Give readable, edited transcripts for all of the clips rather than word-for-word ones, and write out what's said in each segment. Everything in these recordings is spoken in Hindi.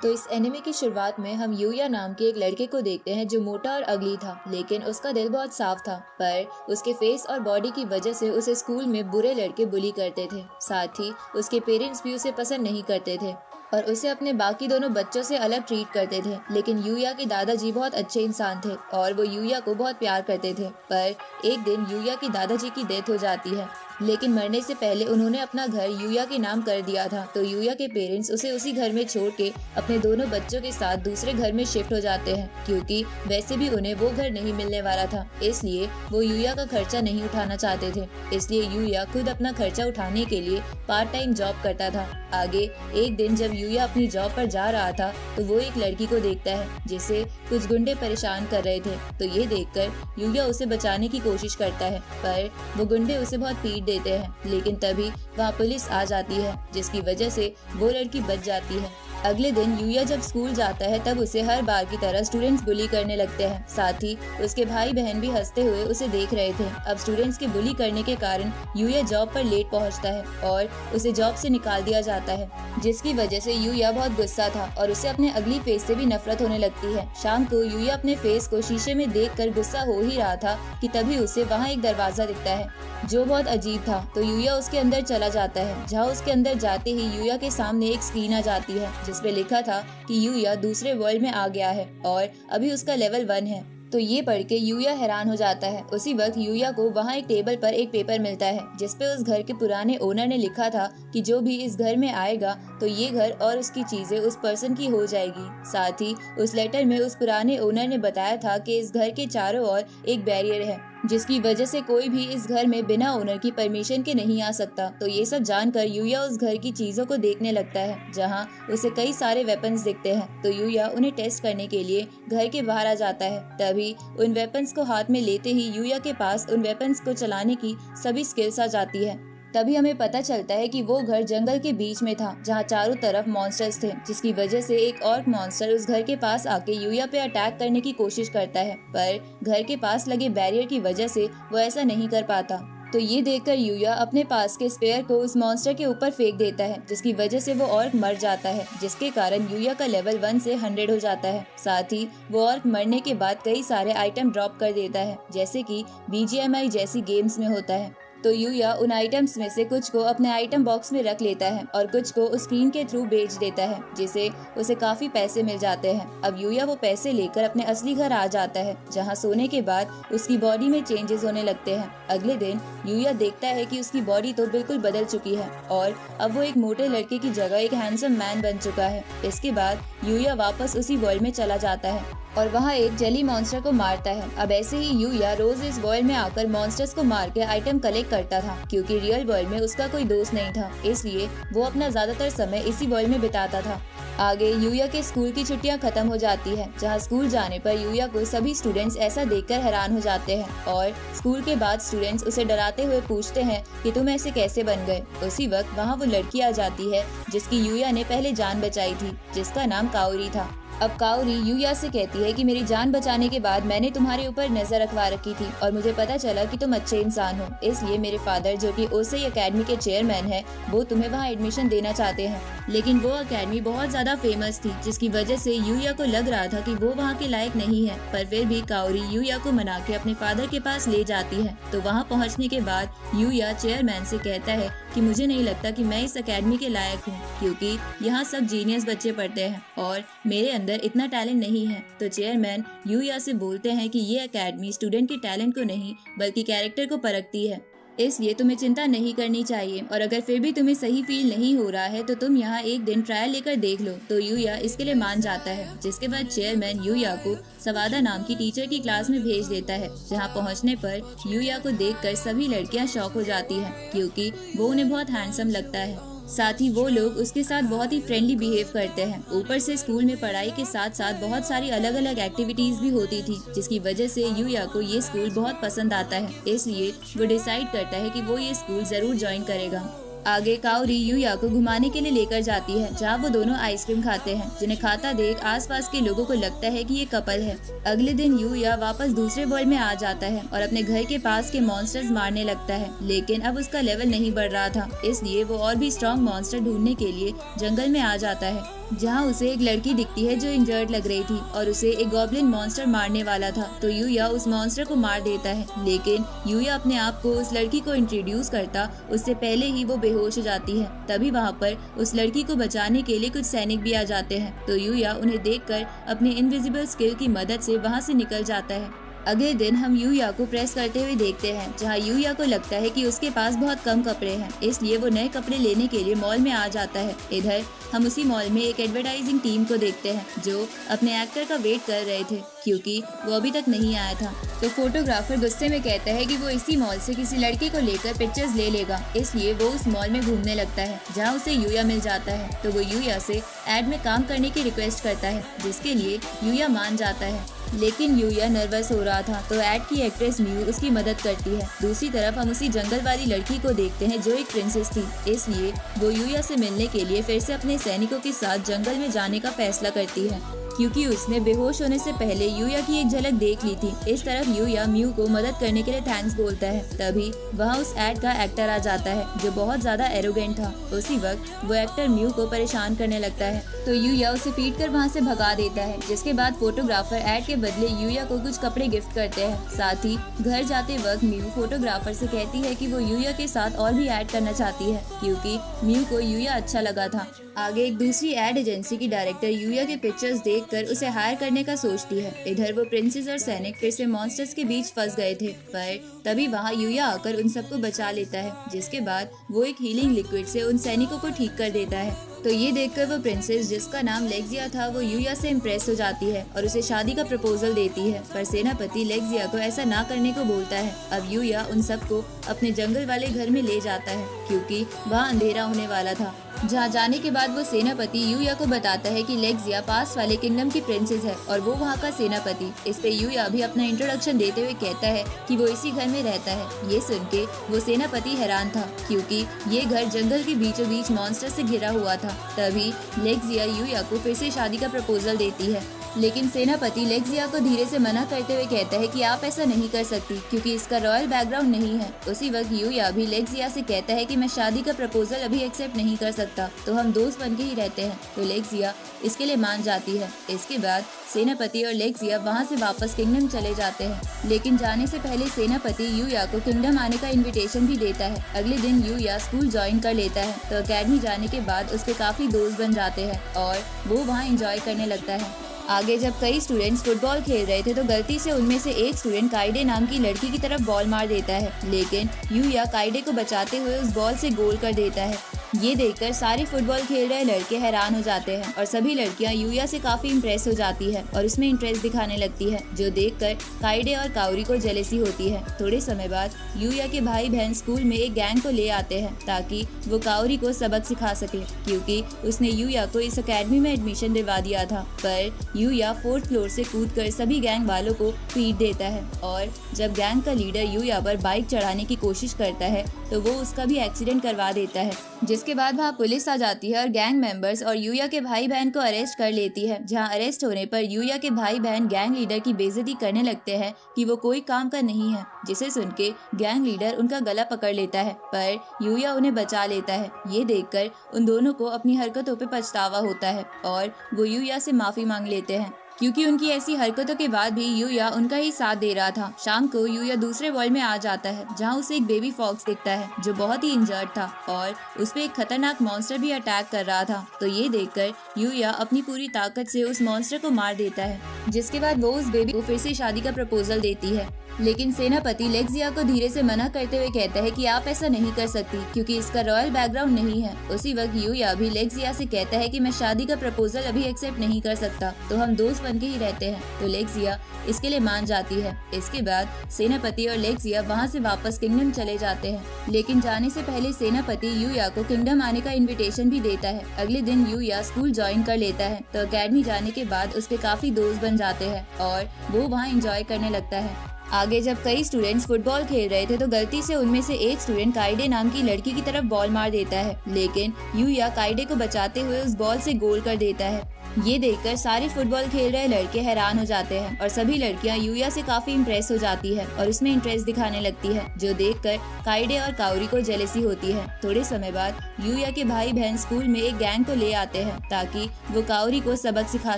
तो इस एनिमे की शुरुआत में हम यूया नाम के एक लड़के को देखते हैं जो मोटा और अगली था, लेकिन उसका दिल बहुत साफ था। पर उसके फेस और बॉडी की वजह से उसे स्कूल में बुरे लड़के बुली करते थे। साथ ही उसके पेरेंट्स भी उसे पसंद नहीं करते थे और उसे अपने बाकी दोनों बच्चों से अलग ट्रीट करते थे। लेकिन यूया के दादाजी बहुत अच्छे इंसान थे और वो यूया को बहुत प्यार करते थे। पर एक दिन यूया की दादाजी की डेथ हो जाती है, लेकिन मरने से पहले उन्होंने अपना घर यूया के नाम कर दिया था। तो यूया के पेरेंट्स उसे उसी घर में छोड़ के अपने दोनों बच्चों के साथ दूसरे घर में शिफ्ट हो जाते हैं, क्योंकि वैसे भी उन्हें वो घर नहीं मिलने वाला था। इसलिए वो यूया का खर्चा नहीं उठाना चाहते थे। इसलिए यूया खुद अपना खर्चा उठाने के लिए पार्ट टाइम जॉब करता था। आगे एक दिन जब यूया अपनी जॉब पर जा रहा था तो वो एक लड़की को देखता है जिसे कुछ गुंडे परेशान कर रहे थे। तो ये देखकर यूया उसे बचाने की कोशिश करता है, पर वो गुंडे उसे बहुत पीट देते हैं। लेकिन तभी वहाँ पुलिस आ जाती है, जिसकी वजह से वो लड़की बच जाती है। अगले दिन यूया जब स्कूल जाता है तब उसे हर बार की तरह स्टूडेंट्स बुली करने लगते हैं। साथ ही उसके भाई बहन भी हंसते हुए उसे देख रहे थे। अब स्टूडेंट्स के बुली करने के कारण यूया जॉब पर लेट पहुंचता है और उसे जॉब से निकाल दिया जाता है, जिसकी वजह से यूया बहुत गुस्सा था और उसे अपने अगली फेस से भी नफरत होने लगती है। शाम को यूया अपने फेस को शीशे में देखकर गुस्सा हो ही रहा था कि तभी उसे वहाँ एक दरवाजा दिखता है जो बहुत अजीब था। तो यूया उसके अंदर चला जाता है, जहाँ उसके अंदर जाते ही यूया के सामने एक स्क्रीन आ जाती है जिसपे लिखा था कि यूया दूसरे वर्ल्ड में आ गया है और अभी उसका लेवल 1 है। तो ये पढ़ के यूया हैरान हो जाता है। उसी वक्त यूया को वहाँ एक टेबल पर एक पेपर मिलता है जिसपे उस घर के पुराने ओनर ने लिखा था कि जो भी इस घर में आएगा तो ये घर और उसकी चीजें उस पर्सन की हो जाएगी। साथ ही उस लेटर में उस पुराने ओनर ने बताया था कि इस घर के चारों ओर एक बैरियर है, जिसकी वजह से कोई भी इस घर में बिना ओनर की परमिशन के नहीं आ सकता। तो ये सब जानकर यूया उस घर की चीजों को देखने लगता है, जहां उसे कई सारे वेपन्स दिखते हैं। तो यूया उन्हें टेस्ट करने के लिए घर के बाहर आ जाता है। तभी उन वेपन्स को हाथ में लेते ही यूया के पास उन वेपन्स को चलाने की सभी स्किल्स आ जाती है। तभी हमें पता चलता है कि वो घर जंगल के बीच में था, जहाँ चारों तरफ मॉन्स्टर्स थे, जिसकी वजह से एक और मॉन्स्टर उस घर के पास आके यूया पे अटैक करने की कोशिश करता है। पर घर के पास लगे बैरियर की वजह से वो ऐसा नहीं कर पाता। तो ये देखकर यूया अपने पास के स्पेयर को उस मॉन्स्टर के ऊपर फेंक देता है, जिसकी वजह से वो ऑर्क मर जाता है, जिसके कारण यूया का लेवल 1 से 100 हो जाता है। साथ ही वो ऑर्क मरने के बाद कई सारे आइटम ड्रॉप कर देता है, जैसे कि BGMI जैसी गेम्स में होता है। तो यूया उन आइटम्स में से कुछ को अपने आइटम बॉक्स में रख लेता है और कुछ को उस स्क्रीन के थ्रू बेच देता है, जिसे उसे काफी पैसे मिल जाते हैं। अब यूया वो पैसे लेकर अपने असली घर आ जाता है, जहां सोने के बाद उसकी बॉडी में चेंजेस होने लगते हैं। अगले दिन यूया देखता है कि उसकी बॉडी तो बिल्कुल बदल चुकी है और अब वो एक मोटे लड़के की जगह एक हैंडसम मैन बन चुका है। इसके बाद यूया वापस उसी वर्ल्ड में चला जाता है और वहाँ एक जेली मॉन्स्टर को मारता है। अब ऐसे ही यूया रोज इस वर्ल्ड में आकर मॉन्स्टर्स को मार के आइटम कलेक्ट करता था, क्योंकि रियल वर्ल्ड में उसका कोई दोस्त नहीं था, इसलिए वो अपना ज्यादातर समय इसी वर्ल्ड में बिताता था। आगे यूया के स्कूल की छुट्टियां खत्म हो जाती है, जहां स्कूल जाने पर यूया को सभी स्टूडेंट्स ऐसा देखकर हैरान हो जाते हैं और स्कूल के बाद स्टूडेंट्स उसे डराते हुए पूछते हैं कि तुम ऐसे कैसे बन गए। उसी वक्त वहां वो लड़की आ जाती है जिसकी यूया ने पहले जान बचाई थी, जिसका नाम काओरी था। अब काओरी यूया से कहती है कि मेरी जान बचाने के बाद मैंने तुम्हारे ऊपर नजर रखवा रखी थी और मुझे पता चला कि तुम अच्छे इंसान हो, इसलिए मेरे फादर जो कि ओसेई एकेडमी के चेयरमैन है, वो तुम्हें वहाँ एडमिशन देना चाहते हैं। लेकिन वो एकेडमी बहुत ज्यादा फेमस थी, जिसकी वजह से यूया को लग रहा था कि वो वहाँ के लायक नहीं है। पर फिर भी काओरी यूया को मना के अपने फादर के पास ले जाती है। तो वहाँ पहुँचने के बाद यूया चेयरमैन से कहता है कि मुझे नहीं लगता कि मैं इस एकेडमी के लायक हूँ, क्योंकि यहाँ सब जीनियस बच्चे पढ़ते हैं और मेरे अंदर इतना टैलेंट नहीं है। तो चेयरमैन यूया से बोलते हैं कि ये एकेडमी स्टूडेंट के टैलेंट को नहीं बल्कि कैरेक्टर को परखती है, इसलिए तुम्हें चिंता नहीं करनी चाहिए और अगर फिर भी तुम्हें सही फील नहीं हो रहा है तो तुम यहाँ एक दिन ट्रायल लेकर देख लो। तो यूया इसके लिए मान जाता है, जिसके बाद चेयरमैन यूया को सवादा नाम की टीचर की क्लास में भेज देता है, जहाँ पहुँचने पर यूया को देखकर सभी लड़कियाँ शॉक हो जाती हैं, क्योंकि वो उन्हें बहुत हैंडसम लगता है। साथ ही वो लोग उसके साथ बहुत ही फ्रेंडली बिहेव करते हैं। ऊपर से स्कूल में पढ़ाई के साथ साथ बहुत सारी अलग अलग एक्टिविटीज भी होती थी, जिसकी वजह से यूया को ये स्कूल बहुत पसंद आता है, इसलिए वो डिसाइड करता है कि वो ये स्कूल जरूर ज्वाइन करेगा। आगे काओरी यूया को घुमाने के लिए लेकर जाती है, जहाँ वो दोनों आइसक्रीम खाते हैं, जिन्हें खाता देख आसपास के लोगों को लगता है कि ये कपल है। अगले दिन यूया वापस दूसरे वर्ल्ड में आ जाता है और अपने घर के पास के मॉन्स्टर्स मारने लगता है, लेकिन अब उसका लेवल नहीं बढ़ रहा था, इसलिए वो और भी स्ट्रॉन्ग मॉन्स्टर ढूंढने के लिए जंगल में आ जाता है। जहाँ उसे एक लड़की दिखती है जो इंजर्ड लग रही थी और उसे एक गॉब्लिन मॉन्स्टर मारने वाला था। तो यूया उस मॉन्स्टर को मार देता है, लेकिन यूया अपने आप को उस लड़की को इंट्रोड्यूस करता उससे पहले ही वो बेहोश हो जाती है। तभी वहाँ पर उस लड़की को बचाने के लिए कुछ सैनिक भी आ जाते हैं। तो यूया उन्हें देखकर अपने इनविजिबल स्किल की मदद से वहाँ से निकल जाता है। अगले दिन हम यूया को प्रेस करते हुए देखते हैं, जहाँ यूया को लगता है कि उसके पास बहुत कम कपड़े हैं, इसलिए वो नए कपड़े लेने के लिए मॉल में आ जाता है। इधर हम उसी मॉल में एक एडवर्टाइजिंग टीम को देखते हैं जो अपने एक्टर का वेट कर रहे थे, क्योंकि वो अभी तक नहीं आया था। तो फोटोग्राफर गुस्से में कहता है कि वो इसी मॉल से किसी लड़के को लेकर पिक्चर्स ले लेगा, इसलिए वो उस मॉल में घूमने लगता है, जहाँ उसे यूया मिल जाता है। तो वो यूया से एड में काम करने की रिक्वेस्ट करता है, जिसके लिए यूया मान जाता है। लेकिन यूया नर्वस हो रहा था, तो एड की एक्ट्रेस म्यू उसकी मदद करती है। दूसरी तरफ हम उसी जंगल वाली लड़की को देखते हैं जो एक प्रिंसेस थी, इसलिए वो यूया से मिलने के लिए फिर से अपने सैनिकों के साथ जंगल में जाने का फैसला करती है, क्योंकि उसने बेहोश होने से पहले यूया की एक झलक देख ली थी। इस तरफ यूया म्यू को मदद करने के लिए थैंक्स बोलता है। तभी वहाँ उस एड का एक्टर आ जाता है जो बहुत ज्यादा एरोगेंट था। उसी वक्त वो एक्टर म्यू को परेशान करने लगता है, तो यूया उसे पीट कर वहाँ से भगा देता है। जिसके बाद फोटोग्राफर एड के बदले यूया को कुछ कपड़े गिफ्ट करते हैं। साथ ही घर जाते वक्त म्यू फोटोग्राफर से कहती है कि वो यूया के साथ और भी ऐड करना चाहती है, क्योंकि म्यू को यूया अच्छा लगा था। आगे एक दूसरी एड एजेंसी की डायरेक्टर यूया के पिक्चर्स देखकर उसे हायर करने का सोचती है। इधर वो प्रिंसेस और सैनिक फिर से मॉन्स्टर्स के बीच फंस गए थे, पर तभी वहाँ यूया आकर उन सबको बचा लेता है। जिसके बाद वो एक हीलिंग लिक्विड से उन सैनिकों को ठीक कर देता है। तो ये देखकर वो प्रिंसेस, जिसका नाम लेक्सिया था, वो यूया से इम्प्रेस हो जाती है और उसे शादी का प्रपोजल देती है। पर सेनापति लेक्सिया को ऐसा ना करने को बोलता है। अब यूया उन सबको अपने जंगल वाले घर में ले जाता है, क्योंकि वहाँ अंधेरा होने वाला था। जहाँ जाने के बाद वो सेनापति यूया को बताता है कि लेक्सिया पास वाले किंगडम की प्रिंसेस है और वो वहाँ का सेनापति। इस पे यूया भी अपना इंट्रोडक्शन देते हुए कहता है कि वो इसी घर में रहता है। ये सुन के वो सेनापति हैरान था, क्योंकि ये घर जंगल के बीचों बीच मॉन्स्टर से घिरा हुआ था। तभी लेक्सिया यूया को फिर से शादी का प्रपोजल देती है, लेकिन सेनापति लेक्सिया को धीरे से मना करते हुए कहता है कि आप ऐसा नहीं कर सकती, क्योंकि इसका रॉयल बैकग्राउंड नहीं है। उसी वक्त यूया भी लेक्सिया से कहता है कि मैं शादी का प्रपोजल अभी एक्सेप्ट नहीं कर सकता, तो हम दोस्त बन के ही रहते हैं। तो लेक्सिया इसके लिए मान जाती है। इसके बाद सेनापति और लेक्सिया वहाँ से वापस किंगडम चले जाते हैं, लेकिन जाने से पहले सेनापति यूया को किंगडम आने का इन्विटेशन भी देता है। अगले दिन यूया स्कूल ज्वाइन कर लेता है, तो अकेडमी जाने के बाद उसके काफी दोस्त बन जाते हैं और वो वहाँ एंजॉय करने लगता है। आगे जब कई स्टूडेंट्स फुटबॉल खेल रहे थे, तो गलती से उनमें से एक स्टूडेंट काइडे नाम की लड़की की तरफ बॉल मार देता है, लेकिन यूया काइडे को बचाते हुए उस बॉल से गोल कर देता है। ये देखकर सारे फुटबॉल खेल रहे लड़के हैरान हो जाते हैं और सभी लड़कियां यूया से काफी इम्प्रेस हो जाती है और उसमें इंटरेस्ट दिखाने लगती है, जो देखकर काइडे और काउरी को जेलेसी होती है। थोड़े समय बाद यूया के भाई बहन स्कूल में एक गैंग को ले आते हैं ताकि वो काउरी को सबक सिखा सके, क्योंकि उसने यूया को इस अकेडमी में एडमिशन दिलवा दिया था। पर यूया 4th फ्लोर से कूदकर सभी गैंग वालों को पीट देता है और जब गैंग का लीडर यूया पर बाइक चढ़ाने की कोशिश करता है तो वो उसका भी एक्सीडेंट करवा देता है। जिसके बाद वहाँ पुलिस आ जाती है और गैंग मेंबर्स और यूया के भाई बहन को अरेस्ट कर लेती है, जहाँ अरेस्ट होने पर यूया के भाई बहन गैंग लीडर की बेइज्जती करने लगते हैं कि वो कोई काम का नहीं है, जिसे सुन के गैंग लीडर उनका गला पकड़ लेता है, पर यूया उन्हें बचा लेता है। ये देखकर उन दोनों को अपनी हरकतों पे पछतावा होता है और वो यूया से माफी मांग लेते हैं, क्योंकि उनकी ऐसी हरकतों के बाद भी यूया उनका ही साथ दे रहा था। शाम को यूया दूसरे वर्ल्ड में आ जाता है, जहां उसे एक बेबी फॉक्स दिखता है जो बहुत ही इंजर्ड था और उस पे एक खतरनाक मॉन्स्टर भी अटैक कर रहा था। तो ये देखकर यूया अपनी पूरी ताकत से उस मॉन्स्टर को मार देता है, जिसके बाद वो उस बेबी को फिर से शादी का प्रपोजल देती है। लेकिन सेनापति लेक्सिया को धीरे से मना करते हुए कहता है कि आप ऐसा नहीं कर सकती, क्योंकि इसका रॉयल बैकग्राउंड नहीं है। उसी वक्त यूया भी लेक्सिया से कहता है कि मैं शादी का प्रपोजल अभी एक्सेप्ट नहीं कर सकता, तो हम दोस्त बन के ही रहते हैं। तो लेक्सिया इसके लिए मान जाती है। इसके बाद सेनापति और लेक्सिया वहाँ से वापस किंगडम चले जाते हैं, लेकिन जाने से पहले सेनापति यूया को किंगडम आने का इन्विटेशन भी देता है। अगले दिन यूया स्कूल ज्वाइन कर लेता है, तो अकेडमी जाने के बाद उसके काफी दोस्त बन जाते हैं और वो वहाँ एंजॉय करने लगता है। आगे जब कई स्टूडेंट्स फुटबॉल खेल रहे थे, तो गलती से उनमें से एक स्टूडेंट काइडे नाम की लड़की की तरफ बॉल मार देता है, लेकिन यूया काइडे को बचाते हुए उस बॉल से गोल कर देता है। ये देखकर सारे फुटबॉल खेल रहे लड़के हैरान हो जाते हैं और सभी लड़कियां यूया से काफी इम्प्रेस हो जाती है और उसमें इंटरेस्ट दिखाने लगती है, जो देखकर काइडे और काओरी को जेलसी होती है। थोड़े समय बाद यूया के भाई बहन स्कूल में एक गैंग को ले आते हैं ताकि वो काओरी को सबक सिखा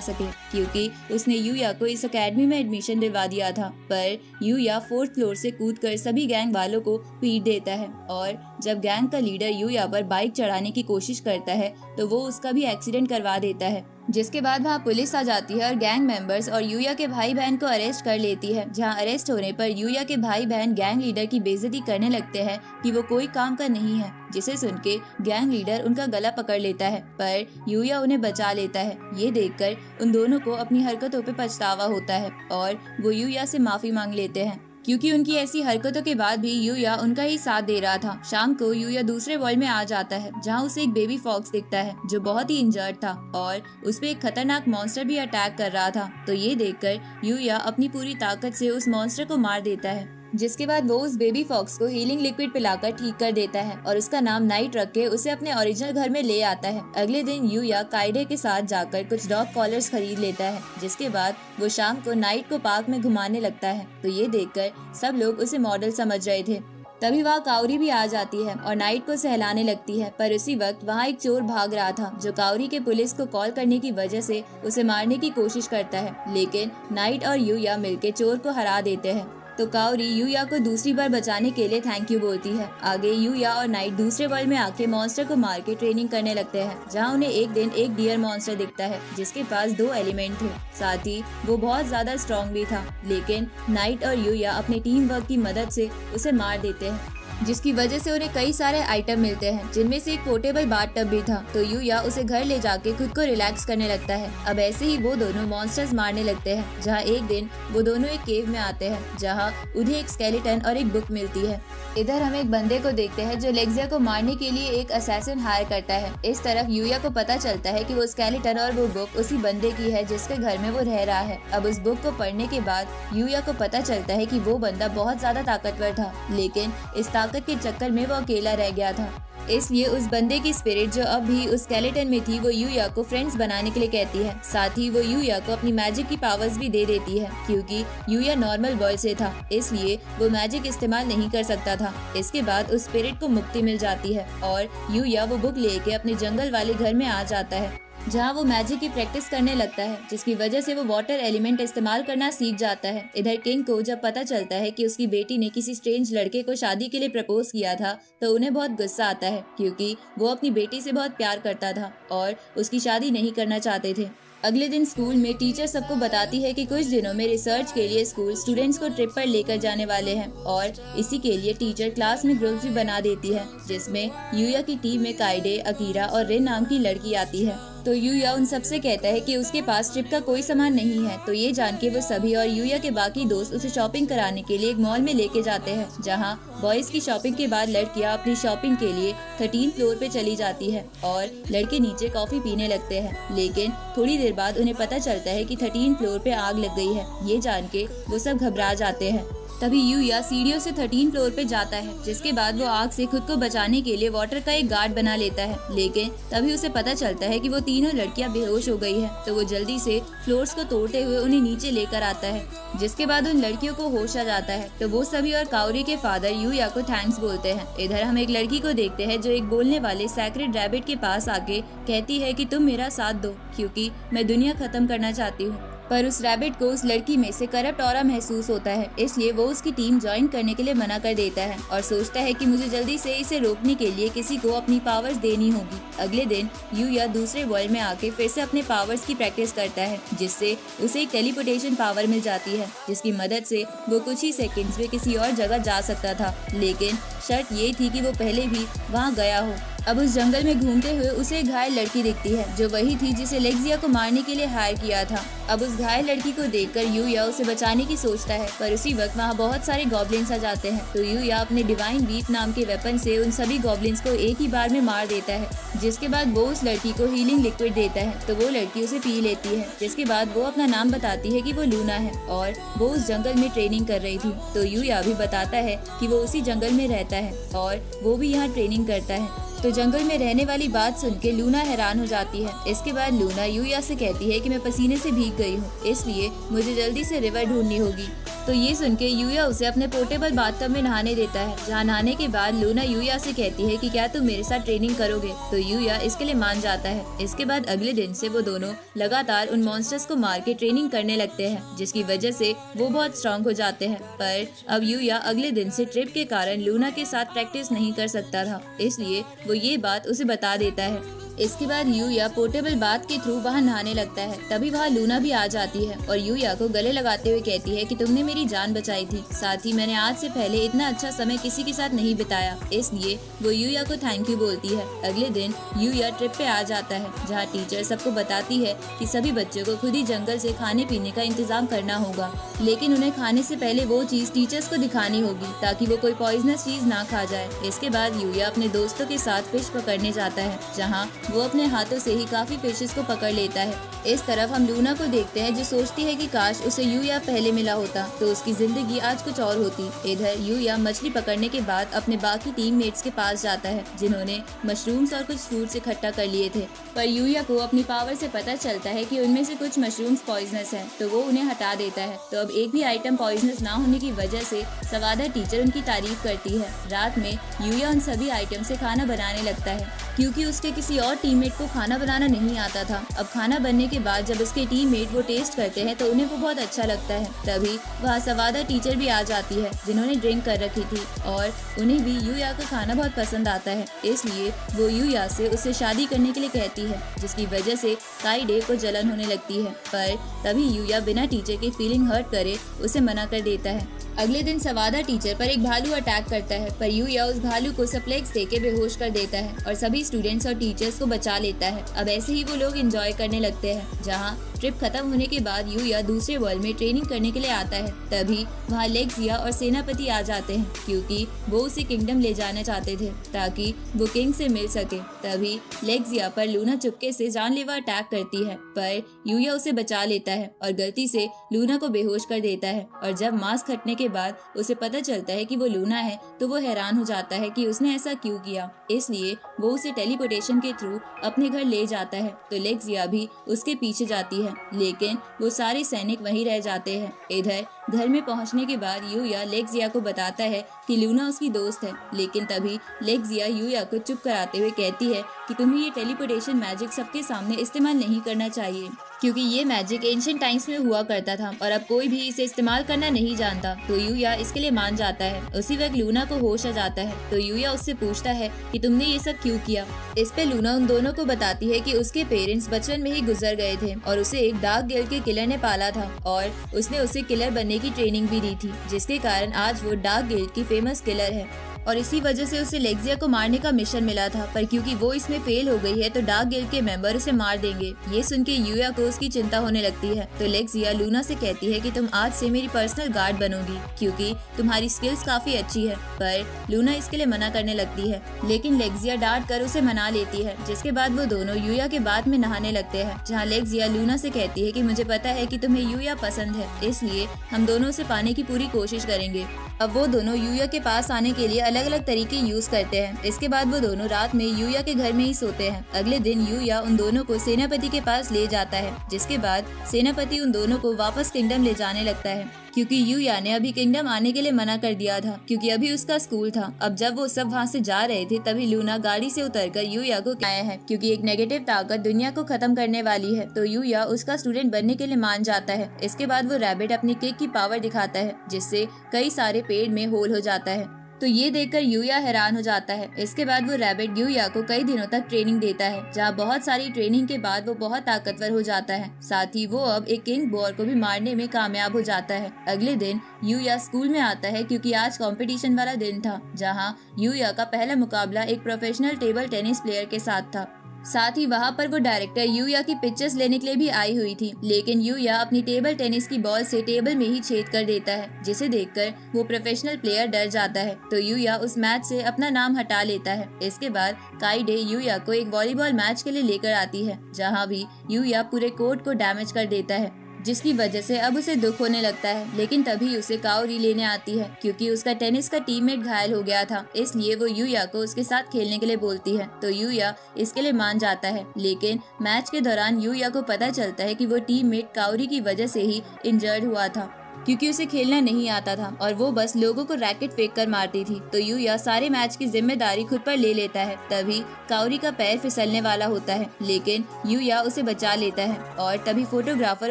सके, क्योंकि उसने यूया को इस अकेडमी में एडमिशन दिलवा दिया था। पर यूया 4th फ्लोर से कूदकर सभी गैंग वालों को पीट देता है और जब गैंग का लीडर यूया पर बाइक चढ़ाने की कोशिश करता है तो वो उसका भी एक्सीडेंट करवा देता है, जिसके बाद वहाँ पुलिस आ जाती है और गैंग मेंबर्स और यूया के भाई बहन को अरेस्ट कर लेती है। जहाँ अरेस्ट होने पर यूया के भाई बहन गैंग लीडर की बेइज्जती करने लगते हैं कि वो कोई काम का नहीं है, जिसे सुन के गैंग लीडर उनका गला पकड़ लेता है, पर यूया उन्हें बचा लेता है। ये देखकर उन दोनों को अपनी हरकतों पे पछतावा होता है और वो यूया से माफी मांग लेते हैं, क्योंकि उनकी ऐसी हरकतों के बाद भी यूया उनका ही साथ दे रहा था। शाम को यूया दूसरे वर्ल्ड में आ जाता है, जहां उसे एक बेबी फॉक्स दिखता है जो बहुत ही इंजर्ड था और उस पे एक खतरनाक मॉन्स्टर भी अटैक कर रहा था। तो ये देखकर यूया अपनी पूरी ताकत से उस मॉन्स्टर को मार देता है, जिसके बाद वो उस बेबी फॉक्स को हीलिंग लिक्विड पिलाकर ठीक कर देता है और उसका नाम नाइट रख के उसे अपने ओरिजिनल घर में ले आता है। अगले दिन यूया काइडे के साथ जाकर कुछ डॉग कॉलर्स खरीद लेता है, जिसके बाद वो शाम को नाइट को पार्क में घुमाने लगता है। तो ये देखकर सब लोग उसे मॉडल समझ रहे थे। तभी वहाँ काउरी भी आ जाती है और नाइट को सहलाने लगती है, पर उसी वक्त वहाँ एक चोर भाग रहा था जो काउरी के पुलिस को कॉल करने की वजह से उसे मारने की कोशिश करता है, लेकिन नाइट और यूया मिलकर चोर को हरा देते हैं। तो काउरी यूया को दूसरी बार बचाने के लिए थैंक यू बोलती है। आगे यूया और नाइट दूसरे वर्ल्ड में आके मॉन्स्टर को मार के ट्रेनिंग करने लगते हैं, जहां उन्हें एक दिन एक डियर मॉन्स्टर दिखता है जिसके पास 2 एलिमेंट थे, साथ ही वो बहुत ज्यादा स्ट्रॉन्ग भी था। लेकिन नाइट और यूया अपने टीम वर्क की मदद से उसे मार देते हैं, जिसकी वजह से उन्हें कई सारे आइटम मिलते हैं, जिनमें से एक पोर्टेबल बाथ टब भी था। तो यूया उसे घर ले जाके खुद को रिलैक्स करने लगता है। अब ऐसे ही वो दोनों मॉन्स्टर्स मारने लगते हैं, जहाँ एक दिन वो दोनों एक केव में आते हैं, जहाँ उन्हें एक स्केलेटन और एक बुक मिलती है। इधर हम एक बंदे को देखते हैं जो लेक्सिया को मारने के लिए एक असैसिन हायर करता है। इस तरफ यूया को पता चलता है कि वो स्केलेटन और वो बुक उसी बंदे की है जिसके घर में वो रह रहा है। अब उस बुक को पढ़ने के बाद यूया को पता चलता है कि वो बंदा बहुत ज्यादा ताकतवर था, लेकिन इस ताकत के चक्कर में वो अकेला रह गया था। इसलिए उस बंदे की स्पिरिट जो अब भी उस स्केलेटन में थी, वो यूया को फ्रेंड्स बनाने के लिए कहती है। साथ ही वो यूया को अपनी मैजिक की पावर्स भी दे देती है, क्योंकि यूया नॉर्मल वर्ल्ड से था, इसलिए वो मैजिक इस्तेमाल नहीं कर सकता था। इसके बाद उस स्पिरिट को मुक्ति मिल जाती है और यूया वो बुक लेके अपने जंगल वाले घर में आ जाता है, जहाँ वो मैजिक की प्रैक्टिस करने लगता है, जिसकी वजह से वो वाटर एलिमेंट इस्तेमाल करना सीख जाता है। इधर किंग को जब पता चलता है कि उसकी बेटी ने किसी स्ट्रेंज लड़के को शादी के लिए प्रपोज किया था, तो उन्हें बहुत गुस्सा आता है, क्योंकि वो अपनी बेटी से बहुत प्यार करता था और उसकी शादी नहीं करना चाहते थे। अगले दिन स्कूल में टीचर सबको बताती है कि कुछ दिनों में रिसर्च के लिए स्कूल स्टूडेंट्स को ट्रिप पर लेकर जाने वाले हैं, और इसी के लिए टीचर क्लास में ग्रुप्स भी बना देती है, जिसमें यूया की टीम में काइडे, अकीरा और रिन नाम की लड़की आती है। तो यूया उन सबसे कहता है कि उसके पास ट्रिप का कोई सामान नहीं है। तो ये जान के वो सभी और यूया के बाकी दोस्त उसे शॉपिंग कराने के लिए एक मॉल में लेके जाते हैं, जहाँ बॉयज की शॉपिंग के बाद लड़कियाँ अपनी शॉपिंग के लिए 13 फ्लोर पे चली जाती है और लड़के नीचे कॉफी पीने लगते हैं। लेकिन थोड़ी देर बाद उन्हें पता चलता है कि 13 फ्लोर पे आग लग गई है। ये जान के वो सब घबरा जाते हैं। तभी यूया सीढ़ियों से 13 फ्लोर पे जाता है, जिसके बाद वो आग से खुद को बचाने के लिए वाटर का एक गार्ड बना लेता है। लेकिन तभी उसे पता चलता है कि वो तीनों लड़कियां बेहोश हो गई है। तो वो जल्दी से फ्लोर्स को तोड़ते हुए उन्हें नीचे लेकर आता है, जिसके बाद उन लड़कियों को होश आ जाता है। तो वो सभी और काउरी के फादर यूया को थैंक्स बोलते हैं। इधर हम एक लड़की को देखते हैं जो एक बोलने वाले सैक्रेड रैबिट के पास आके कहती है कि तुम मेरा साथ दो, क्योंकि मैं दुनिया खत्म करना चाहती हूँ। पर उस रैबिट को उस लड़की में से करप्ट ऑरा महसूस होता है, इसलिए वो उसकी टीम ज्वाइन करने के लिए मना कर देता है और सोचता है कि मुझे जल्दी से इसे रोकने के लिए किसी को अपनी पावर्स देनी होगी। अगले दिन यूया दूसरे वर्ल्ड में आके फिर से अपने पावर्स की प्रैक्टिस करता है, जिससे उसे एक टेलीपोर्टेशन पावर मिल जाती है, जिसकी मदद से वो कुछ ही सेकंड्स में किसी और जगह जा सकता था। लेकिन शर्त ये थी कि वो पहले भी वहाँ गया हो। अब उस जंगल में घूमते हुए उसे एक घायल लड़की दिखती है, जो वही थी जिसे लेक्सिया को मारने के लिए हायर किया था। अब उस घायल लड़की को देखकर यूया उसे बचाने की सोचता है, पर उसी वक्त वहाँ बहुत सारे गॉब्लिन्स आ जाते हैं। तो यूया अपने डिवाइन वीप नाम के वेपन से उन सभी गॉब्लिन्स को एक ही बार में मार देता है, जिसके बाद वो उस लड़की को हीलिंग लिक्विड देता है। तो वो लड़की उसे पी लेती है, जिसके बाद वो अपना नाम बताती है कि वो लूना है और वो उस जंगल में ट्रेनिंग कर रही थी। तो यूया भी बताता है कि वो उसी जंगल में रहता है और वो भी यहाँ ट्रेनिंग करता है। तो जंगल में रहने वाली बात सुन के लूना हैरान हो जाती है। इसके बाद लूना यूया से कहती है कि मैं पसीने से भीग गई हूँ, इसलिए मुझे जल्दी से रिवर ढूंढनी होगी। तो ये सुन के यूया उसे अपने पोर्टेबल बाथटब में नहाने देता है, जहाँ नहाने के बाद लूना यूया से कहती है कि क्या तुम मेरे साथ ट्रेनिंग करोगे। तो यूया इसके लिए मान जाता है। इसके बाद अगले दिन से वो दोनों लगातार उन मॉन्स्टर्स को मार के ट्रेनिंग करने लगते हैं, जिसकी वजह से वो बहुत स्ट्रांग हो जाते हैं। पर अब यूया अगले दिन से ट्रिप के कारण लूना के साथ प्रैक्टिस नहीं कर सकता था, इसलिए वो ये बात उसे बता देता है। इसके बाद यूया पोर्टेबल बाथ के थ्रू वहाँ नहाने लगता है। तभी वहाँ लूना भी आ जाती है और यूया को गले लगाते हुए कहती है कि तुमने मेरी जान बचाई थी, साथ ही मैंने आज से पहले इतना अच्छा समय किसी के साथ नहीं बिताया, इसलिए वो यूया को थैंक यू बोलती है। अगले दिन यूया ट्रिप पे आ जाता है, जहाँ टीचर सबको बताती है कि सभी बच्चों को खुद ही जंगल से खाने पीने का इंतजाम करना होगा, लेकिन उन्हें खाने से पहले वो चीज टीचर्स को दिखानी होगी ताकि वो कोई पॉइजनस चीज ना खा जाए। इसके बाद यूया अपने दोस्तों के साथ फिश पकड़ने जाता है, जहाँ वो अपने हाथों से ही काफी फिशेस को पकड़ लेता है। इस तरफ हम लूना को देखते हैं, जो सोचती है कि काश उसे यूया पहले मिला होता तो उसकी जिंदगी आज कुछ और होती। इधर यूया मछली पकड़ने के बाद अपने बाकी टीममेट्स के पास जाता है, जिन्होंने मशरूम्स और कुछ फ्रूट्स इकट्ठा कर लिए थे। पर यूया को अपनी पावर से पता चलता है कि उनमें से कुछ मशरूम्स पॉइजनस हैं, तो वो उन्हें हटा देता है। तो अब एक भी आइटम पॉइजनस ना होने की वजह से सवादा टीचर उनकी तारीफ करती है। रात में यूया उन सभी आइटम से खाना बनाने लगता है, क्योंकि उसके किसी और टीममेट को खाना बनाना नहीं आता था। अब खाना बनने के बाद जब उसके टीममेट वो टेस्ट करते हैं तो उन्हें वो बहुत अच्छा लगता है। तभी वहाँ सवादा टीचर भी आ जाती है, जिन्होंने ड्रिंक कर रखी थी, और उन्हें भी यूया का खाना बहुत पसंद आता है, इसलिए वो यूया से उससे शादी करने के लिए कहती है, जिसकी वजह से काइडे को जलन होने लगती है। पर तभी यूया बिना टीचर की फीलिंग हर्ट करे उसे मना कर देता है। अगले दिन सवादा टीचर पर एक भालू अटैक करता है, पर यूया उस भालू को सप्लेक्स देके बेहोश कर देता है और सभी स्टूडेंट्स और टीचर्स को बचा लेता है। अब ऐसे ही वो लोग एंजॉय करने लगते हैं। जहाँ ट्रिप खत्म होने के बाद यूया दूसरे वर्ल्ड में ट्रेनिंग करने के लिए आता है। तभी वहाँ लेग्जिया और सेनापति आ जाते हैं, क्योंकि वो उसे किंगडम ले जाना चाहते थे ताकि वो किंग से मिल सके। तभी लेग्जिया पर लूना चुपके से जानलेवा अटैक करती है, पर यूया उसे बचा लेता है और गलती से लूना को बेहोश कर देता है। और जब मास्क हटने के बाद उसे पता चलता है कि वो लूना है, तो वो हैरान हो जाता है कि उसने ऐसा क्यों किया, इसलिए वो उसे टेलीपोर्टेशन के थ्रू अपने घर ले जाता है। तो लेग्जिया भी उसके पीछे जाती है, लेकिन वो सारे सैनिक वहीं रह जाते हैं। इधर घर में पहुंचने के बाद यूया लेग्जिया को बताता है कि लूना उसकी दोस्त है, लेकिन तभी लेग्जिया यूया को चुप कराते हुए कहती है कि तुम्हें ये टेलीपोर्टेशन मैजिक सबके सामने इस्तेमाल नहीं करना चाहिए, क्योंकि ये मैजिक एंशिएंट टाइम्स में हुआ करता था और अब कोई भी इसे इस्तेमाल करना नहीं जानता। तो यूया इसके लिए मान जाता है। उसी वक्त लूना को होश आ जाता है, तो यूया उससे पूछता है कि तुमने ये सब क्यों किया। इस पे लूना उन दोनों को बताती है कि उसके पेरेंट्स बचपन में ही गुजर गए थे और उसे एक डार्क गिल्ड के किलर ने पाला था, और उसने उसे किलर बनने की ट्रेनिंग भी दी थी, जिसके कारण आज वो डार्क गिल्ड की फेमस किलर है। और इसी वजह से उसे लेग्जिया को मारने का मिशन मिला था, पर क्योंकि वो इसमें फेल हो गई है तो डार्क गिल्ड के मेंबर उसे मार देंगे। ये सुन के यूया को उसकी चिंता होने लगती है। तो लेग्जिया लूना से कहती है कि तुम आज से मेरी पर्सनल गार्ड बनोगी, क्योंकि तुम्हारी स्किल्स काफी अच्छी है। पर लूना इसके लिए मना करने लगती है, लेकिन लेग्जिया डांट कर उसे मना लेती है। जिसके बाद वो दोनों यूया के बाथ में नहाने लगते हैं, जहाँ लेग्जिया लूना से कहती है कि मुझे पता है कि तुम्हें यूया पसंद है, इसलिए हम दोनों उसे पाने की पूरी कोशिश करेंगे। अब वो दोनों यूया के पास आने के लिए अलग अलग तरीके यूज करते हैं। इसके बाद वो दोनों रात में यूया के घर में ही सोते हैं। अगले दिन यूया उन दोनों को सेनापति के पास ले जाता है, जिसके बाद सेनापति उन दोनों को वापस किंगडम ले जाने लगता है, क्योंकि यूया ने अभी किंगडम आने के लिए मना कर दिया था, क्योंकि अभी उसका स्कूल था। अब जब वो सब वहाँ से जा रहे थे, तभी लूना गाड़ी से उतरकर यूया को आया है, क्योंकि एक नेगेटिव ताकत दुनिया को खत्म करने वाली है। तो यूया उसका स्टूडेंट बनने के लिए मान जाता है। इसके बाद वो रैबिट अपनी किक की पावर दिखाता है, जिससे कई सारे पेड़ में होल हो जाता है। तो ये देखकर यूया हैरान हो जाता है। इसके बाद वो रैबिट यूया को कई दिनों तक ट्रेनिंग देता है, जहाँ बहुत सारी ट्रेनिंग के बाद वो बहुत ताकतवर हो जाता है। साथ ही वो अब एक किंग बोर को भी मारने में कामयाब हो जाता है। अगले दिन यूया स्कूल में आता है, क्योंकि आज कंपटीशन वाला दिन था, जहाँ यूया का पहला मुकाबला एक प्रोफेशनल टेबल टेनिस प्लेयर के साथ था। साथ ही वहाँ पर वो डायरेक्टर यूया की पिक्चर्स लेने के लिए भी आई हुई थी, लेकिन यूया अपनी टेबल टेनिस की बॉल से टेबल में ही छेद कर देता है, जिसे देखकर वो प्रोफेशनल प्लेयर डर जाता है। तो यूया उस मैच से अपना नाम हटा लेता है। इसके बाद काइडे यूया को एक वॉलीबॉल मैच के लिए लेकर आती है, जहाँ भी यूया पूरे कोर्ट को डैमेज कर देता है, जिसकी वजह से अब उसे दुख होने लगता है। लेकिन तभी उसे काओरी लेने आती है क्योंकि उसका टेनिस का टीममेट घायल हो गया था, इसलिए वो यूया को उसके साथ खेलने के लिए बोलती है। तो यूया इसके लिए मान जाता है। लेकिन मैच के दौरान यूया को पता चलता है कि वो टीममेट काओरी की वजह से ही इंजर्ड हुआ था क्योंकि उसे खेलना नहीं आता था और वो बस लोगों को रैकेट फेंक कर मारती थी। तो यूया सारे मैच की जिम्मेदारी खुद पर ले लेता है। तभी काओरी का पैर फिसलने वाला होता है, लेकिन यूया उसे बचा लेता है और तभी फोटोग्राफर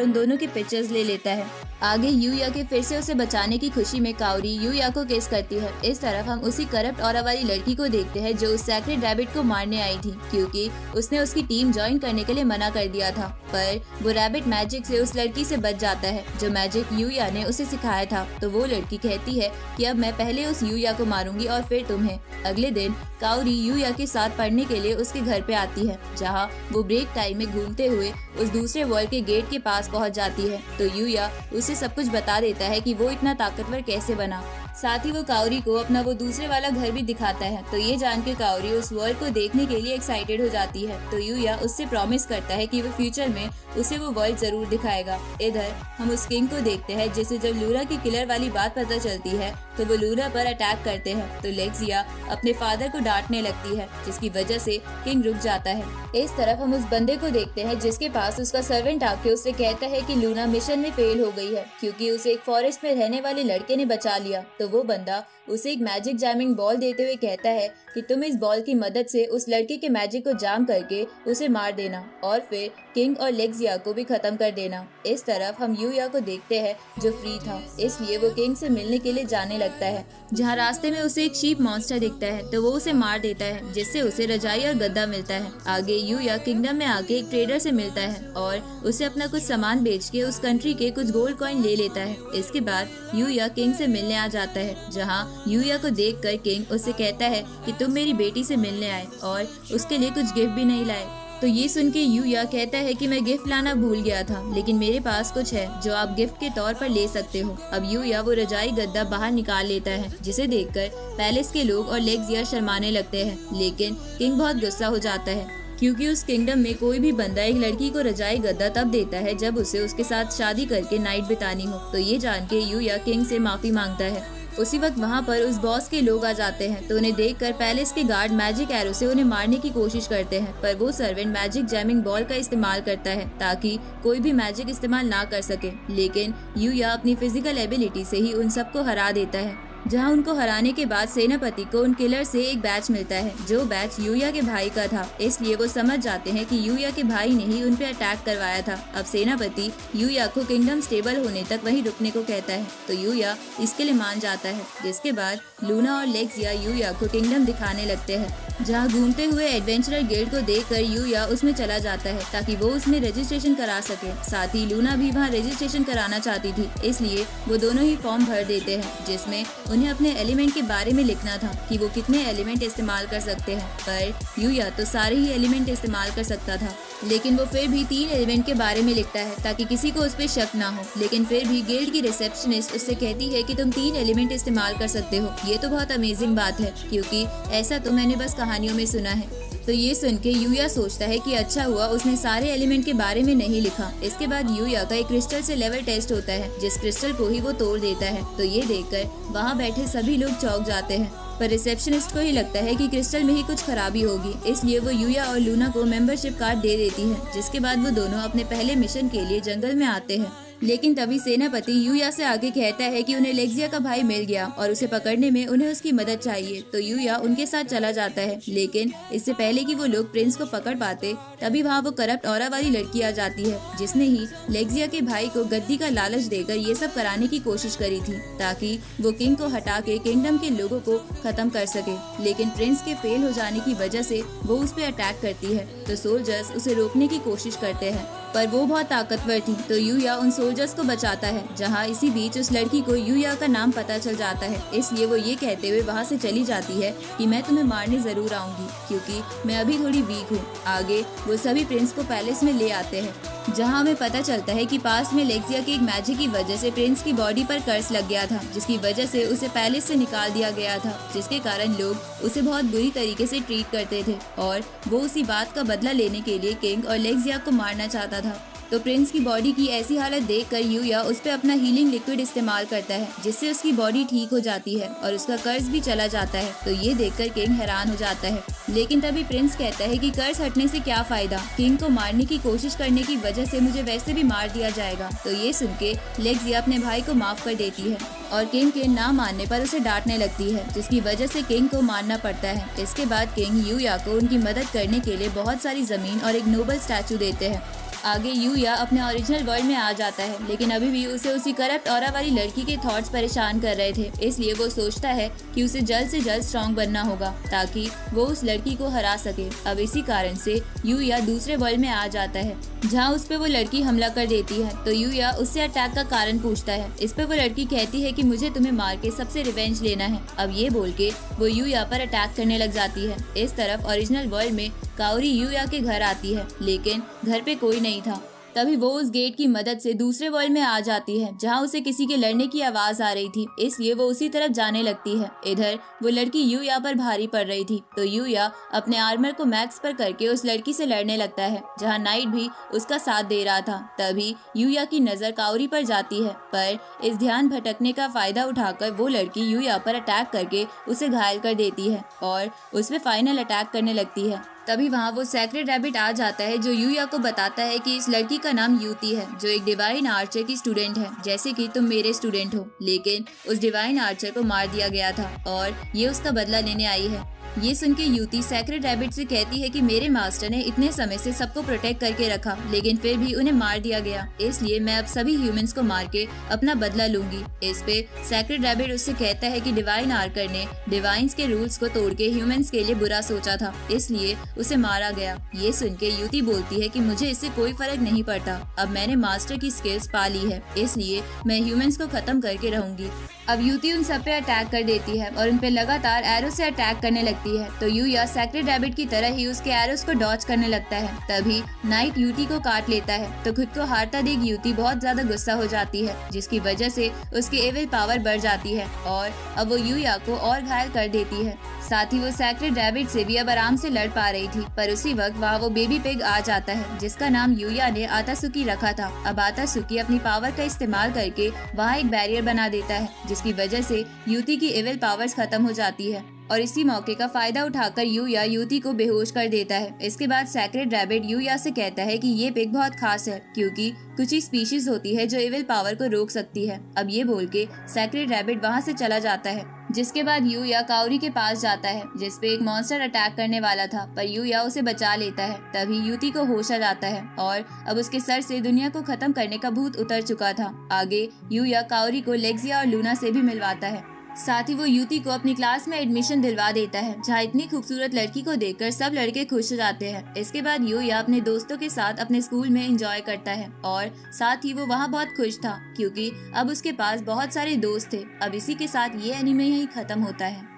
उन दोनों के पिक्चर्स ले लेता है। आगे यूया के फिर से उसे बचाने की खुशी में काओरी यूया को किस करती है। इस तरफ हम उसी करप्ट ऑरा वाली लड़की को देखते हैं जो उस सैक्रेड रैबिट को मारने आई थी क्योंकि उसने उसकी टीम ज्वाइन करने के लिए मना कर दिया था। पर वो रैबिट मैजिक से उस लड़की से बच जाता है जो मैजिक यूया ने उसे सिखाया था। तो वो लड़की कहती है कि अब मैं पहले उस यूया को मारूंगी और फिर तुम्हें। अगले दिन काओरी यूया के साथ पढ़ने के लिए उसके घर पे आती है, जहाँ वो ब्रेक टाइम में घूमते हुए उस दूसरे वर्ल्ड के गेट के पास पहुँच जाती है। तो यूया उसे सब कुछ बता देता है कि वो इतना ताकतवर कैसे बना। साथ ही वो काओरी को अपना वो दूसरे वाला घर भी दिखाता है। तो ये जान के काओरी उस वर्ल्ड को देखने के लिए एक्साइटेड हो जाती है। तो यूया उससे प्रॉमिस करता है कि वो फ्यूचर में उसे वो वर्ल्ड जरूर दिखाएगा। इधर हम उस किंग को देखते हैं जिसे जब लूना की किलर वाली बात पता चलती है तो वो लूना पर अटैक करते हैं। तो लेक्सिया अपने फादर को डांटने लगती है जिसकी वजह से किंग रुक जाता है। इस तरफ हम उस बंदे को देखते हैं जिसके पास उसका सर्वेंट आके उससे कहता है कि लूना मिशन में फेल हो गई है क्योंकि उसे एक फॉरेस्ट में रहने वाले लड़के ने बचा लिया। तो वो बंदा उसे एक मैजिक जैमिंग बॉल देते हुए कहता है कि तुम इस बॉल की मदद से उस लड़के के मैजिक को जाम करके उसे मार देना और फिर किंग और लेक्सिया को भी खत्म कर देना। इस तरफ हम यूया को देखते हैं जो फ्री था, इसलिए वो किंग से मिलने के लिए जाने लगता है, जहाँ रास्ते में उसे एक शीप मॉन्स्टर दिखता है। तो वो उसे मार देता है जिससे उसे रजाई और गद्दा मिलता है। आगे यूया किंगडम में आके एक ट्रेडर से मिलता है और उसे अपना कुछ सामान बेच के उस कंट्री के कुछ गोल्ड कॉइन ले लेता है। इसके बाद यूया किंग से मिलने आ जाता है, जहाँ यूया को देखकर किंग उससे कहता है कि तुम मेरी बेटी से मिलने आए और उसके लिए कुछ गिफ्ट भी नहीं लाए। तो ये सुन के यूया कहता है कि मैं गिफ्ट लाना भूल गया था, लेकिन मेरे पास कुछ है जो आप गिफ्ट के तौर पर ले सकते हो। अब यूया वो रजाई गद्दा बाहर निकाल लेता है जिसे देखकर पैलेस के लोग और लेक्सिया शर्माने लगते हैं। लेकिन किंग बहुत गुस्सा हो जाता है क्योंकि उस किंगडम में कोई भी बंदा एक लड़की को रजाई गद्दा तब देता है जब उसे उसके साथ शादी करके नाइट बितानी हो। तो ये जान के यूया किंग से माफी मांगता है। उसी वक्त वहाँ पर उस बॉस के लोग आ जाते हैं। तो उन्हें देखकर पैलेस के गार्ड मैजिक एरो से उन्हें मारने की कोशिश करते हैं, पर वो सर्वेंट मैजिक जैमिंग बॉल का इस्तेमाल करता है ताकि कोई भी मैजिक इस्तेमाल ना कर सके। लेकिन यूया अपनी फिजिकल एबिलिटी से ही उन सबको हरा देता है, जहां उनको हराने के बाद सेनापति को उन किलर से एक बैच मिलता है जो बैच यूया के भाई का था। इसलिए वो समझ जाते हैं कि यूया के भाई ने ही उन पे अटैक करवाया था। अब सेनापति यूया को किंगडम स्टेबल होने तक वहीं रुकने को कहता है। तो यूया इसके लिए मान जाता है, जिसके बाद लूना और लेक्सिया यूया को किंगडम दिखाने लगते हैं, जहाँ घूमते हुए एडवेंचरर गिल्ड को देखकर यूया उसमें चला जाता है ताकि वो उसमें रजिस्ट्रेशन करा सके। साथ ही लूना भी वहाँ रजिस्ट्रेशन कराना चाहती थी, इसलिए वो दोनों ही फॉर्म भर देते हैं जिसमें उन्हें अपने एलिमेंट के बारे में लिखना था कि वो कितने एलिमेंट इस्तेमाल कर सकते हैं। पर यूया तो सारे ही एलिमेंट इस्तेमाल कर सकता था, लेकिन वो फिर भी 3 एलिमेंट के बारे में लिखता है ताकि किसी को उस पर शक ना हो। लेकिन फिर भी गिल्ड की रिसेप्शनिस्ट उससे कहती है कि तुम 3 एलिमेंट इस्तेमाल कर सकते हो। ये तो बहुत अमेजिंग बात है क्योंकि ऐसा तो मैंने बस कहानियों में सुना है। तो ये सुन के यूया सोचता है कि अच्छा हुआ उसने सारे एलिमेंट के बारे में नहीं लिखा। इसके बाद यूया का एक क्रिस्टल से लेवल टेस्ट होता है, जिस क्रिस्टल को ही वो तोड़ देता है। तो ये देखकर वहाँ बैठे सभी लोग चौंक जाते हैं, पर रिसेप्शनिस्ट को ही लगता है कि क्रिस्टल में ही कुछ खराबी होगी, इसलिए वो यूया और लूना को मेंबरशिप कार्ड दे देती है। जिसके बाद वो दोनों अपने पहले मिशन के लिए जंगल में आते हैं। लेकिन तभी सेनापति यूया से आगे कहता है कि उन्हें लेक्सिया का भाई मिल गया और उसे पकड़ने में उन्हें उसकी मदद चाहिए। तो यूया उनके साथ चला जाता है, लेकिन इससे पहले कि वो लोग प्रिंस को पकड़ पाते तभी वहाँ वो करप्ट ऑरा वाली लड़की आ जाती है, जिसने ही लेक्सिया के भाई को गद्दी का लालच देकर ये सब कराने की कोशिश करी थी ताकि वो किंग को हटा के किंगडम के लोगों को खत्म कर सके। लेकिन प्रिंस के फेल हो जाने की वजह से वो उस पर अटैक करती है। तो सोल्जर्स उसे रोकने की कोशिश करते हैं, पर वो बहुत ताकतवर थी। तो यूया उन सोल्जर्स को बचाता है, जहाँ इसी बीच उस लड़की को यूया का नाम पता चल जाता है। इसलिए वो ये कहते हुए वहाँ से चली जाती है कि मैं तुम्हें मारने जरूर आऊंगी क्योंकि मैं अभी थोड़ी वीक हूँ। आगे वो सभी प्रिंस को पैलेस में ले आते हैं, जहाँ हमें पता चलता है कि पास में लेक्सिया की एक मैजिक की वजह से प्रिंस की बॉडी पर कर्स लग गया था, जिसकी वजह से उसे पैलेस से निकाल दिया गया था, जिसके कारण लोग उसे बहुत बुरी तरीके से ट्रीट करते थे और वो उसी बात का बदला लेने के लिए किंग और लेक्सिया को मारना चाहता था। तो प्रिंस की बॉडी की ऐसी हालत देखकर यूया उस पर अपना हीलिंग लिक्विड इस्तेमाल करता है, जिससे उसकी बॉडी ठीक हो जाती है और उसका कर्ज भी चला जाता है। तो ये देखकर किंग हैरान हो जाता है, लेकिन तभी प्रिंस कहता है कि कर्ज हटने से क्या फायदा, किंग को मारने की कोशिश करने की वजह से मुझे वैसे भी मार दिया जाएगा। तो ये सुन के लेक्सिया अपने भाई को माफ कर देती है और किंग के ना मानने पर उसे डांटने लगती है, जिसकी वजह से किंग को मारना पड़ता है। इसके बाद किंग यूया को उनकी मदद करने के लिए बहुत सारी जमीन और एक नोबल स्टैचू देते हैं। आगे यूया अपने ओरिजिनल वर्ल्ड में आ जाता है, लेकिन अभी भी उसे उसी करप्ट ऑरा वाली लड़की के थॉट्स परेशान कर रहे थे। इसलिए वो सोचता है कि उसे जल्द से जल्द स्ट्रॉन्ग बनना होगा ताकि वो उस लड़की को हरा सके। अब इसी कारण से यूया दूसरे वर्ल्ड में आ जाता है, जहाँ उस पे वो लड़की हमला कर देती है। तो यूया उससे अटैक का कारण पूछता है। इस पे वो लड़की कहती है कि मुझे तुम्हें मार के सबसे रिवेंज लेना है। अब ये बोल के वो यूया पर अटैक करने लग जाती है। इस तरफ ओरिजिनल वर्ल्ड में काओरी यूया के घर आती है, लेकिन घर पे कोई नहीं था। तभी वो उस गेट की मदद से दूसरे वर्ल्ड में आ जाती है, जहाँ उसे किसी के लड़ने की आवाज आ रही थी, इसलिए वो उसी तरफ जाने लगती है। इधर वो लड़की यूया पर भारी पड़ रही थी, तो यूया अपने आर्मर को मैक्स पर करके उस लड़की से लड़ने लगता है, जहाँ नाइट भी उसका साथ दे रहा था। तभी यूया की नजर काओरी पर जाती है, पर इस ध्यान भटकने का फायदा उठाकर वो लड़की यूया पर अटैक करके उसे घायल कर देती है और उस पर फाइनल अटैक करने लगती है। तभी वहाँ वो सेक्रेड रैबिट आ जाता है, जो यूया को बताता है कि इस लड़की का नाम यूती है, जो एक डिवाइन आर्चर की स्टूडेंट है, जैसे कि तुम मेरे स्टूडेंट हो। लेकिन उस डिवाइन आर्चर को मार दिया गया था और ये उसका बदला लेने आई है। ये सुन के यूती सेक्रेड रैबिट से कहती है कि मेरे मास्टर ने इतने समय से सबको प्रोटेक्ट करके रखा, लेकिन फिर भी उन्हें मार दिया गया, इसलिए मैं अब सभी ह्यूमंस को मार के अपना बदला लूंगी। इस पे सेक्रेड रैबिट उससे कहता है कि डिवाइन आर्कर ने डिवाइन्स के रूल्स को तोड़ के ह्यूमंस के लिए बुरा सोचा था, इसलिए उसे मारा गया। ये सुन के यूती बोलती है कि मुझे इससे कोई फर्क नहीं पड़ता, अब मैंने मास्टर की स्किल्स पा ली है, इसलिए मैं ह्यूमंस को खत्म करके रहूंगी। अब यूती उन सब पे अटैक कर देती है और उन पे लगातार एरो से अटैक करने लगती है। तो यूया सेक्रेड रैबिट की तरह ही उसके एरोस को डॉज करने लगता है। तभी नाइट यूती को काट लेता है, तो खुद को हारता देख यूती बहुत ज्यादा गुस्सा हो जाती है, जिसकी वजह से उसकी एविल पावर बढ़ जाती है और अब वो यूया को और घायल कर देती है। साथ ही वो सेक्रेड रैबिट से भी अब आराम से लड़ पा रही थी, पर उसी वक्त वहाँ वो बेबी पिग आ जाता है, जिसका नाम यूया ने आतासुकी रखा था। अब आतासुकी अपनी पावर का इस्तेमाल करके वहाँ एक बैरियर बना देता है, जिसकी वजह से यूती की एविल पावर्स खत्म हो जाती है और इसी मौके का फायदा उठाकर यूया यूती को बेहोश कर देता है। इसके बाद सेक्रेड रैबिट यूया से कहता है कि ये पिग बहुत खास है, क्योंकि कुछ ही स्पीशीज होती है जो एविल पावर को रोक सकती है। अब ये बोल के सेक्रेड रैबिट वहाँ से चला जाता है, जिसके बाद यूया काओरी के पास जाता है, जिसपे एक मॉन्स्टर अटैक करने वाला था, पर यूया उसे बचा लेता है। तभी यूती को होश आ जाता है और अब उसके सर से दुनिया को खत्म करने का भूत उतर चुका था। आगे यूया काओरी को लेक्सिया और लूना से भी मिलवाता है। साथ ही वो यूती को अपनी क्लास में एडमिशन दिलवा देता है, जहाँ इतनी खूबसूरत लड़की को देखकर सब लड़के खुश हो जाते हैं। इसके बाद यूया अपने दोस्तों के साथ अपने स्कूल में एंजॉय करता है और साथ ही वो वहाँ बहुत खुश था, क्योंकि अब उसके पास बहुत सारे दोस्त थे। अब इसी के साथ ये एनीमे यहीं खत्म होता है।